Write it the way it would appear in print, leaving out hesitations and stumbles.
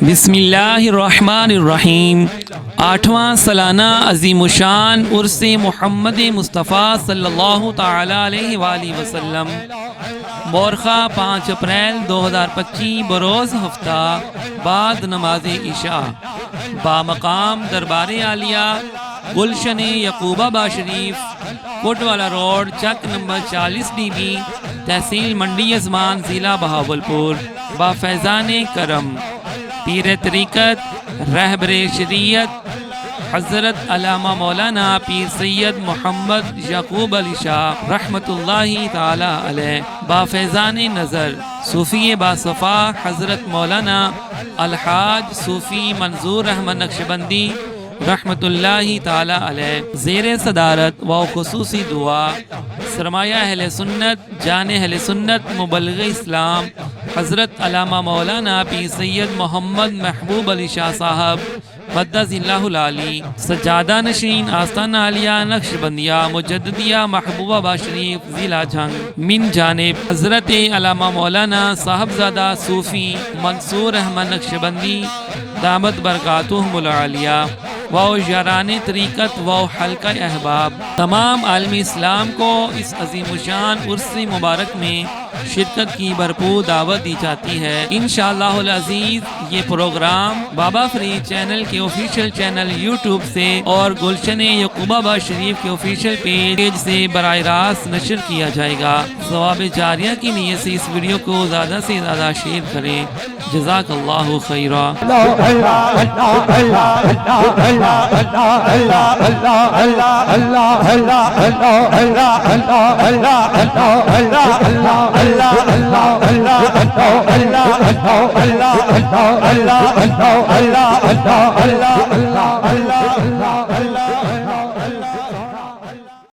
بسم اللہ الرحمن الرحیم۔ 8واں سالانہ عظیم الشان عرس محمد مصطفیٰ صلی اللہ تعالی علیہ وآلہ وسلم مورخہ 5 اپریل 2025 بروز ہفتہ بعد نماز عشاء بامقام دربار عالیہ گلشن یعقوب آباد شریف کوٹ والا روڈ چک نمبر 40 ڈی بی تحصیل منڈی ازمان ضلع بہاولپور با فیضان کرم پیر طریقت رہبر شریعت حضرت علامہ مولانا پیر سید محمد یعقوب علی شاہ رحمۃ اللہ تعالی علیہ با فیضان نظر صوفی باصفا حضرت مولانا الحاج صوفی منظور احمد نقشبندی رحمۃ اللہ تعالی علیہ زیر صدارت و خصوصی دعا سرمایہ اہل سنت جان اہل سنت مبلغ اسلام حضرت علامہ مولانا پیر سید محمد محبوب علی شاہ صاحب مدد اللہ العالی سجادہ نشین آستانہ عالیہ نقشبندیہ مجددیہ محبوبہ آباد شریف ضلع جھنگ من جانب حضرت علامہ مولانا صاحبزادہ صوفی منصور احمد نقشبندی دامت برکاتہم العالیہ و یاران طریقت و حلقہ احباب تمام عالم اسلام کو اس عظیم الشان عرس مبارک میں شرکت کی بھرپور دعوت دی جاتی ہے۔ انشاءاللہ العزیز یہ پروگرام بابا فرید چینل کے آفیشیل چینل یوٹیوب سے اور گلشن یعقوب آباد شریف کے آفیشیل پیج سے براہ راست نشر کیا جائے گا۔ ثواب جاریہ کی نیت سے اس ویڈیو کو زیادہ سے زیادہ شیئر کریں۔ جزاک اللہ خیرا۔ اللہ